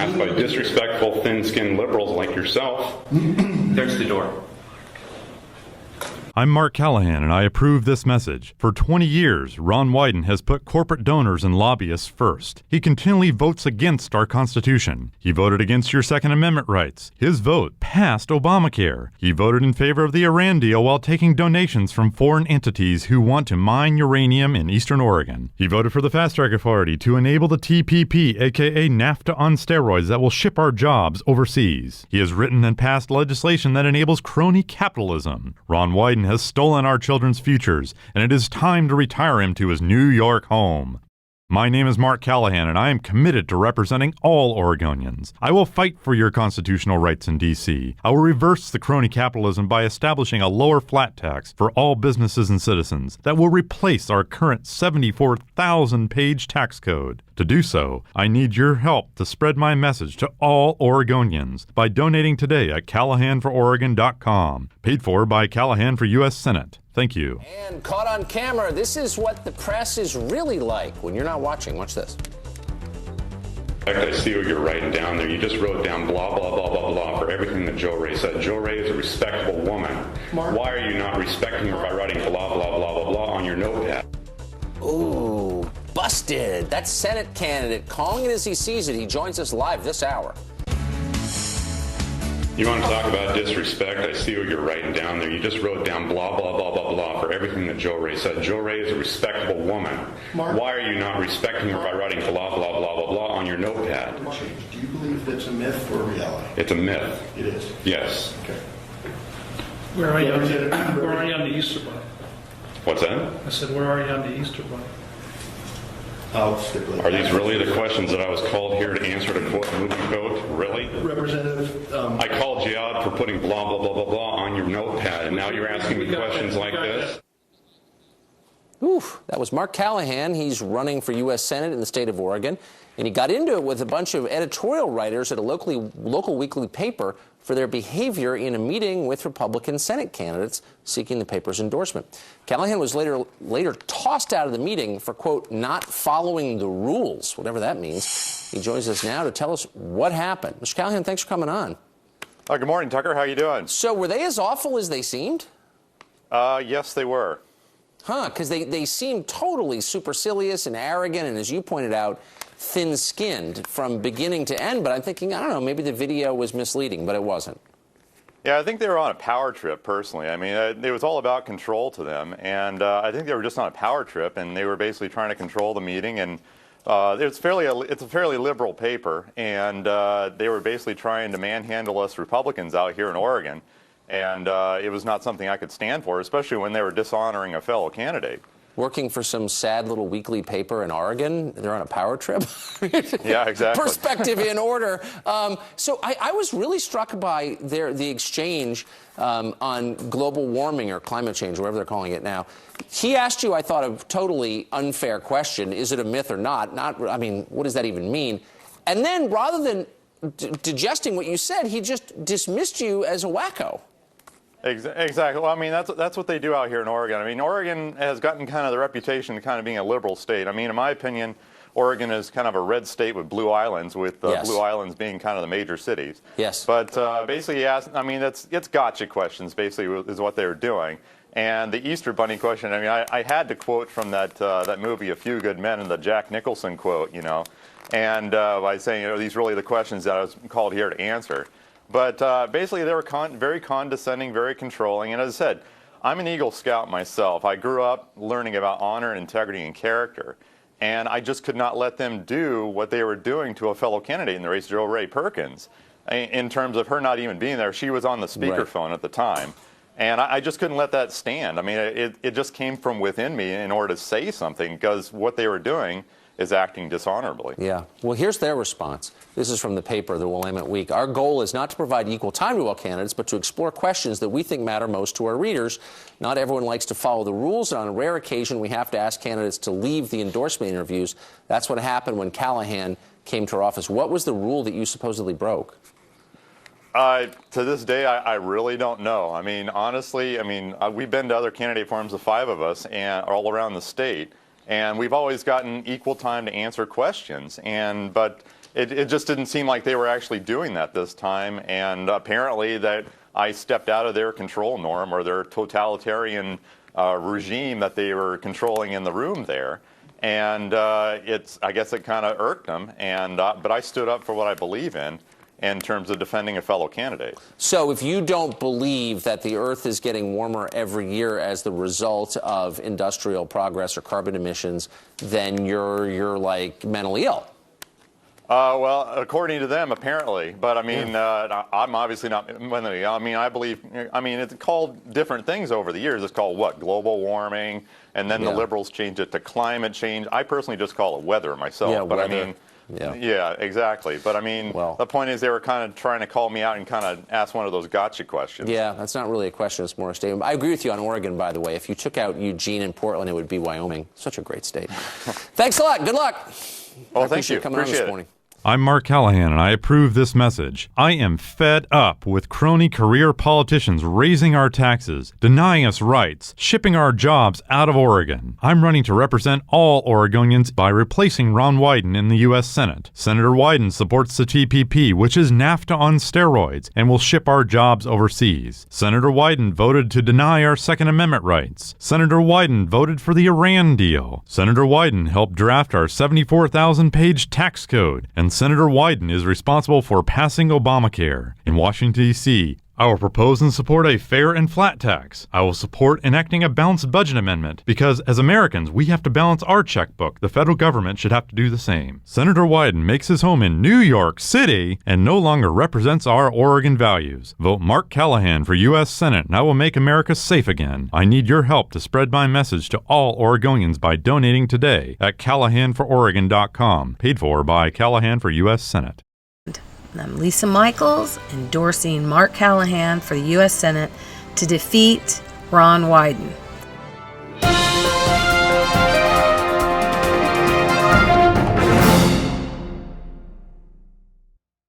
asked by disrespectful, thin-skinned liberals like yourself. There's the door. I'm Mark Callahan, and I approve this message. For 20 years, Ron Wyden has put corporate donors and lobbyists first. He continually votes against our Constitution. He voted against your Second Amendment rights. His vote passed Obamacare. He voted in favor of the Iran deal while taking donations from foreign entities who want to mine uranium in eastern Oregon. He voted for the Fast Track Authority to enable the TPP, aka NAFTA on steroids, that will ship our jobs overseas. He has written and passed legislation that enables crony capitalism. Ron Wyden has stolen our children's futures, and it is time to retire him to his New York home. My name is Mark Callahan, and I am committed to representing all Oregonians. I will fight for your constitutional rights in D.C. I will reverse the crony capitalism by establishing a lower flat tax for all businesses and citizens that will replace our current 74,000-page tax code. To do so, I need your help to spread my message to all Oregonians by donating today at CallahanForOregon.com, paid for by Callahan for U.S. Senate. Thank you. And caught on camera, this is what the press is really like when you're not watching. Watch this. I see what you're writing down there. You just wrote down blah, blah, blah, blah, blah for everything that Jo Rae said. Jo Rae is a respectable woman. Mark. Why are you not respecting her by writing blah, blah, blah, blah, blah on your notepad? Ooh, busted. That Senate candidate calling it as he sees it. He joins us live this hour. You want to talk about disrespect? I see what you're writing down there. You just wrote down blah, blah, blah, blah, blah for everything that Jo Rae said. Jo Rae is a respectable woman. Mark. Why are you not respecting her by writing blah, blah, blah, blah, blah on your notepad? Mark, do you believe it's a myth or a reality? It's a myth. It is? Yes. Okay. Where are you on the Easter Bunny? What's that? I said, where are you on the Easter Bunny? I'll stipulate. Are these really the questions that I was called here to answer to quote movie quote? Really? Representative, I called you out for putting blah, blah, blah, blah, blah on your notepad, and now you're asking me questions like this? Oof, that was Mark Callahan. He's running for U.S. Senate in the state of Oregon, and he got into it with a bunch of editorial writers at a local weekly paper for their behavior in a meeting with Republican Senate candidates seeking the paper's endorsement. Callahan was later tossed out of the meeting for, quote, not following the rules, whatever that means. He joins us now to tell us what happened. Mr. Callahan, thanks for coming on. Good morning, Tucker. How you doing? So were they as awful as they seemed? Yes, they were. Huh, because they seemed totally supercilious and arrogant, and as you pointed out, thin-skinned from beginning to end. But I'm thinking, I don't know, maybe the video was misleading, but it wasn't. Yeah, I think they were on a power trip, personally. I mean, it was all about control to them, and I think they were just on a power trip, and they were basically trying to control the meeting. And it's a fairly liberal paper, and they were basically trying to manhandle us Republicans out here in Oregon. And it was not something I could stand for, especially when they were dishonoring a fellow candidate. Working for some sad little weekly paper in Oregon, they're on a power trip. Yeah, exactly. Perspective in order. So I was really struck by the exchange on global warming or climate change, whatever they're calling it now. He asked you, I thought, a totally unfair question: is it a myth or not? I mean, what does that even mean? And then, rather than digesting what you said, he just dismissed you as a wacko. Exactly. Well, I mean, that's what they do out here in Oregon. I mean, Oregon has gotten kind of the reputation of kind of being a liberal state. I mean, in my opinion, Oregon is kind of a red state with blue islands, with Yes. blue islands being kind of the major cities. Yes. But basically, I mean, it's gotcha questions, basically, is what they were doing. And the Easter Bunny question, I mean, I had to quote from that movie, A Few Good Men, and the Jack Nicholson quote, you know, and by saying, you know, these are really the questions that I was called here to answer. But basically, they were very condescending, very controlling. And as I said, I'm an Eagle Scout myself. I grew up learning about honor and integrity and character. And I just could not let them do what they were doing to a fellow candidate in the race, Jo Rae Perkins, in terms of her not even being there. She was on the speakerphone at the time. And I just couldn't let that stand. I mean, it just came from within me in order to say something, because what they were doing is acting dishonorably. Yeah. Well, here's their response. This is from the paper, the Willamette Week. Our goal is not to provide equal time to all candidates, but to explore questions that we think matter most to our readers. Not everyone likes to follow the rules, and on a rare occasion, we have to ask candidates to leave the endorsement interviews. That's what happened when Callahan came to our office. What was the rule that you supposedly broke? To this day, I really don't know. I mean, honestly, we've been to other candidate forums, the five of us, and all around the state. And we've always gotten equal time to answer questions. But it just didn't seem like they were actually doing that this time. And apparently that I stepped out of their control norm or their totalitarian regime that they were controlling in the room there. And I guess it kind of irked them. And but I stood up for what I believe in terms of defending a fellow candidate. So if you don't believe that the Earth is getting warmer every year as the result of industrial progress or carbon emissions, then you're like mentally ill. Well, according to them, apparently. But I mean, I'm obviously not mentally ill. I mean, it's called different things over the years. It's called what? Global warming. And then the liberals changed it to climate change. I personally just call it weather myself. Yeah, but weather. I mean, yeah, exactly. But I mean, the point is they were kind of trying to call me out and kind of ask one of those gotcha questions. Yeah, that's not really a question. It's more a statement. I agree with you on Oregon, by the way. If you took out Eugene and Portland, it would be Wyoming. Such a great state. Thanks a lot. Good luck. Well, thank you. Coming on this Appreciate morning. I'm Mark Callahan, and I approve this message. I am fed up with crony career politicians raising our taxes, denying us rights, shipping our jobs out of Oregon. I'm running to represent all Oregonians by replacing Ron Wyden in the U.S. Senate. Senator Wyden supports the TPP, which is NAFTA on steroids, and will ship our jobs overseas. Senator Wyden voted to deny our Second Amendment rights. Senator Wyden voted for the Iran deal. Senator Wyden helped draft our 74,000-page tax code, and Senator Wyden is responsible for passing Obamacare. In Washington, D.C., I will propose and support a fair and flat tax. I will support enacting a balanced budget amendment because, as Americans, we have to balance our checkbook. The federal government should have to do the same. Senator Wyden makes his home in New York City and no longer represents our Oregon values. Vote Mark Callahan for U.S. Senate, and I will make America safe again. I need your help to spread my message to all Oregonians by donating today at CallahanForOregon.com, paid for by Callahan for U.S. Senate. I'm Lisa Michaels, endorsing Mark Callahan for the U.S. Senate to defeat Ron Wyden.